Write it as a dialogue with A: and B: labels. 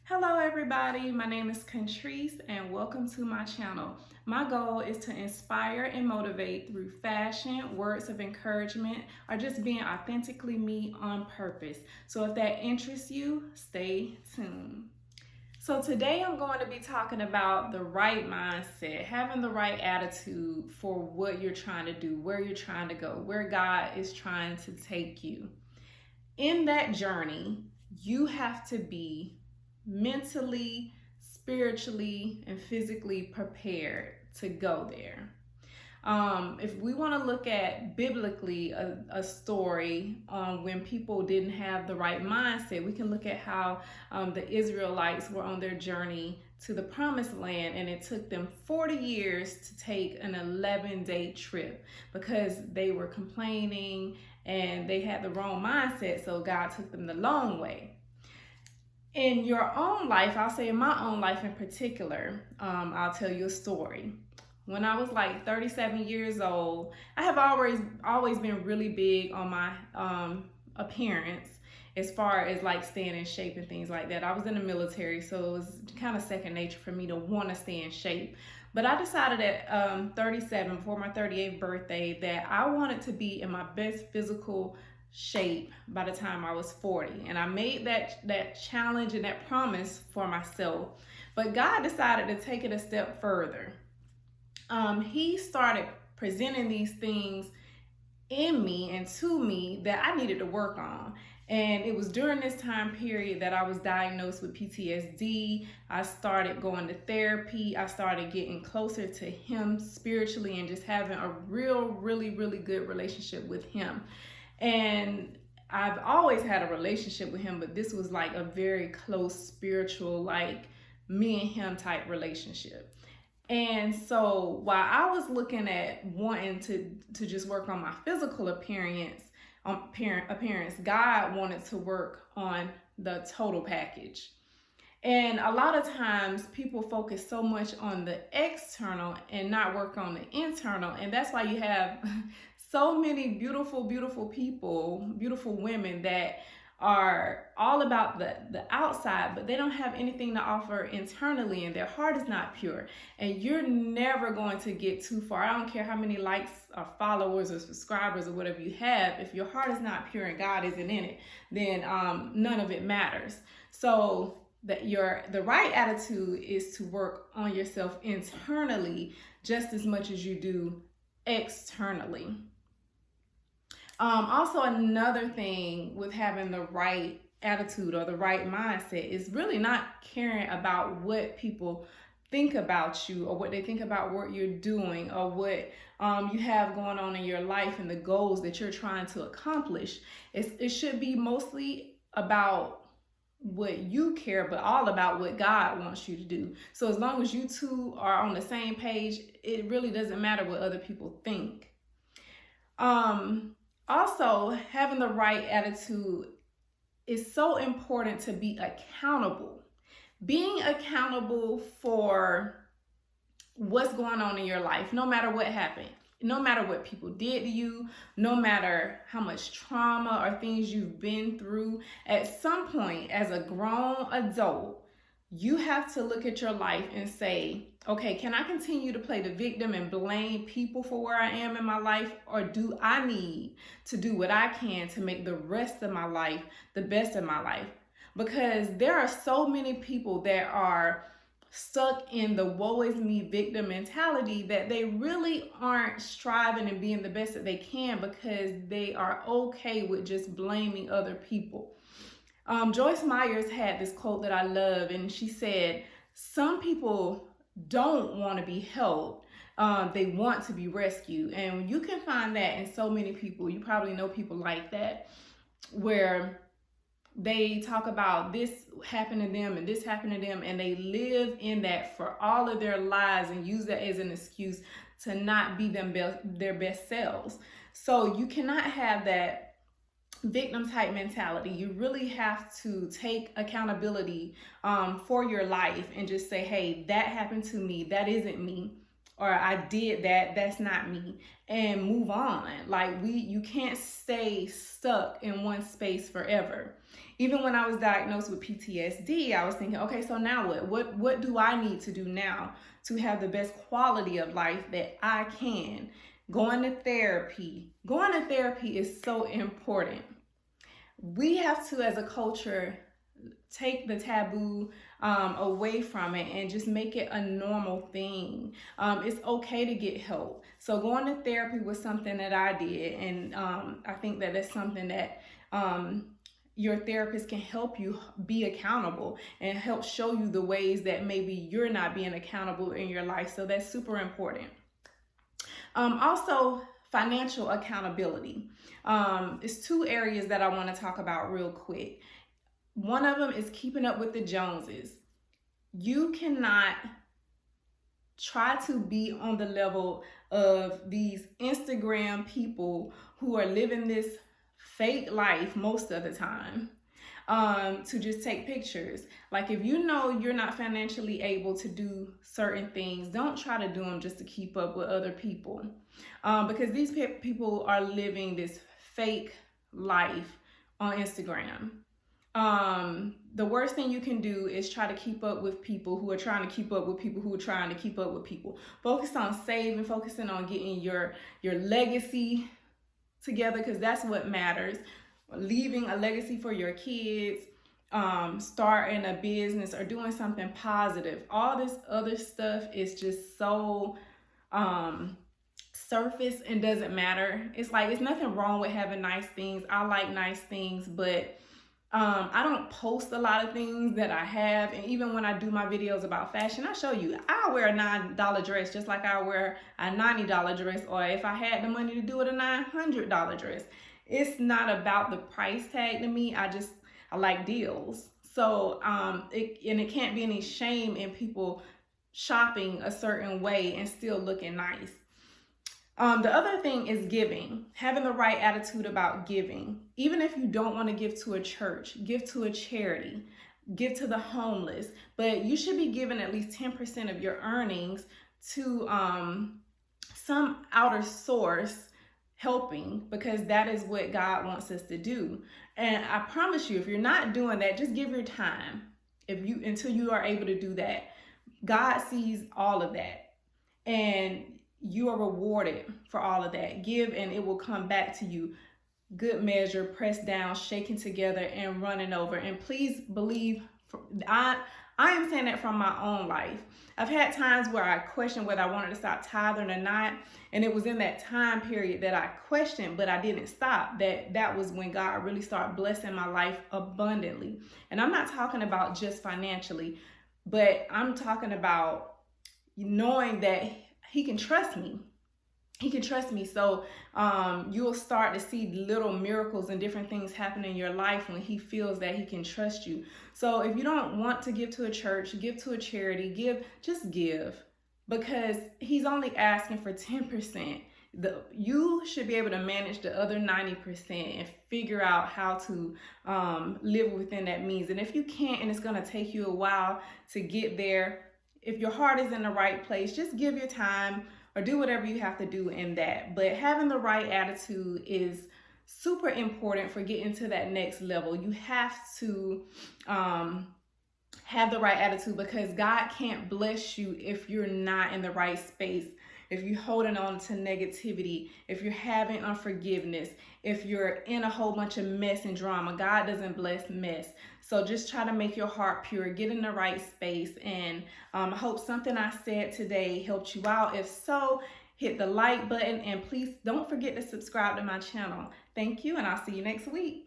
A: Hello everybody, my name is Contrice and welcome to my channel. My goal is to inspire and motivate through fashion, words of encouragement, or just being authentically me on purpose. So if that interests you, stay tuned. So today I'm going to be talking about the right mindset, having the right attitude for what you're trying to do, where you're trying to go, where God is trying to take you. In that journey, you have to be mentally, spiritually, and physically prepared to go there. If we want to look at biblically a story on when people didn't have the right mindset, we can look at how the Israelites were on their journey to the promised land, and it took them 40 years to take an 11-day trip because they were complaining and they had the wrong mindset, so God took them the long way. In your own life, I'll say in my own life in particular, I'll tell you a story. When I was like 37 years old, I have always been really big on my appearance as far as like staying in shape and things like that. I was in the military, so it was kind of second nature for me to want to stay in shape. But I decided at 37, for my 38th birthday, that I wanted to be in my best physical shape by the time I was 40. And I made that challenge and that promise for myself. But God decided to take it a step further. He started presenting these things in me and to me that I needed to work on. And it was during this time period that I was diagnosed with PTSD. I started going to therapy. I started getting closer to him spiritually and just having a really good relationship with him. And I've always had a relationship with him, but this was like a very close spiritual, like me and him type relationship. And so while I was looking at wanting to just work on my physical appearance, God wanted to work on the total package. And a lot of times people focus so much on the external and not work on the internal. And that's why you have so many beautiful people, beautiful women that are all about the outside, but they don't have anything to offer internally, and their heart is not pure. And you're never going to get too far. I don't care how many likes or followers or subscribers or whatever you have. If your heart is not pure and God isn't in it, then none of it matters. So the right attitude is to work on yourself internally just as much as you do externally. Also, another thing with having the right attitude or the right mindset is really not caring about what people think about you or what they think about what you're doing or what you have going on in your life and the goals that you're trying to accomplish. It should be mostly about what you care, but all about what God wants you to do. So as long as you two are on the same page, it really doesn't matter what other people think. Also, having the right attitude is so important to be accountable. Being accountable for what's going on in your life, no matter what happened, no matter what people did to you, no matter how much trauma or things you've been through, at some point as a grown adult, you have to look at your life and say, okay, can I continue to play the victim and blame people for where I am in my life? Or do I need to do what I can to make the rest of my life the best of my life? Because there are so many people that are stuck in the woe is me victim mentality that they really aren't striving and being the best that they can because they are okay with just blaming other people. Joyce Myers had this quote that I love, and she said, some people don't want to be helped. They want to be rescued. And you can find that in so many people. You probably know people like that, where they talk about this happened to them and this happened to them, and they live in that for all of their lives and use that as an excuse to not be their best selves. So you cannot have that victim type mentality. You really have to take accountability for your life and just say, hey, that happened to me. That isn't me. or I did that, that's not me, and move on. Like you can't stay stuck in one space forever. Even when I was diagnosed with PTSD, I was thinking, okay, so now what do I need to do now to have the best quality of life that I can? Going to therapy is so important. We have to, as a culture, take the taboo away from it and just make it a normal thing. It's okay to get help. So going to therapy was something that I did, and I think that that's something that your therapist can help you be accountable and help show you the ways that maybe you're not being accountable in your life. So that's super important. Also, financial accountability. It's two areas that I want to talk about real quick. One of them is keeping up with the Joneses. You cannot try to be on the level of these Instagram people who are living this fake life most of the time, to just take pictures. Like, if you know you're not financially able to do certain things, don't try to do them just to keep up with other people, because these people are living this fake life on Instagram. The worst thing you can do is try to keep up with people who are trying to keep up with people who are trying to keep up with people. Focus on saving, focusing on getting your legacy together, because that's what matters. Leaving a legacy for your kids, starting a business, or doing something positive. All this other stuff is just so surface and doesn't matter. It's like, it's nothing wrong with having nice things. I like nice things, but I don't post a lot of things that I have. And even when I do my videos about fashion, I show you, I wear a $9 dress just like I wear a $90 dress, or if I had the money to do it, a $900 dress. It's not about the price tag to me. I like deals. So it can't be any shame in people shopping a certain way and still looking nice. The other thing is giving, having the right attitude about giving. Even if you don't want to give to a church, give to a charity, give to the homeless, but you should be giving at least 10% of your earnings to some outer source helping, because that is what God wants us to do. And I promise you, if you're not doing that, just give your time. Until you are able to do that, God sees all of that, and you are rewarded for all of that. Give and it will come back to you. Good measure, pressed down, shaken together, and running over. And please believe, I am saying that from my own life. I've had times where I questioned whether I wanted to stop tithing or not. And it was in that time period that I questioned, but I didn't stop. That was when God really started blessing my life abundantly. And I'm not talking about just financially, but I'm talking about knowing that He can trust me. He can trust me. So you'll start to see little miracles and different things happen in your life when He feels that He can trust you. So if you don't want to give to a church, give to a charity, just give, because He's only asking for 10%. You should be able to manage the other 90% and figure out how to live within that means. And if you can't, and it's going to take you a while to get there, if your heart is in the right place, just give your time or do whatever you have to do in that. But having the right attitude is super important for getting to that next level. You have to have the right attitude, because God can't bless you if you're not in the right space. If you're holding on to negativity, if you're having unforgiveness, if you're in a whole bunch of mess and drama, God doesn't bless mess. So just try to make your heart pure, get in the right space. And I hope something I said today helped you out. If so, hit the like button, and please don't forget to subscribe to my channel. Thank you, and I'll see you next week.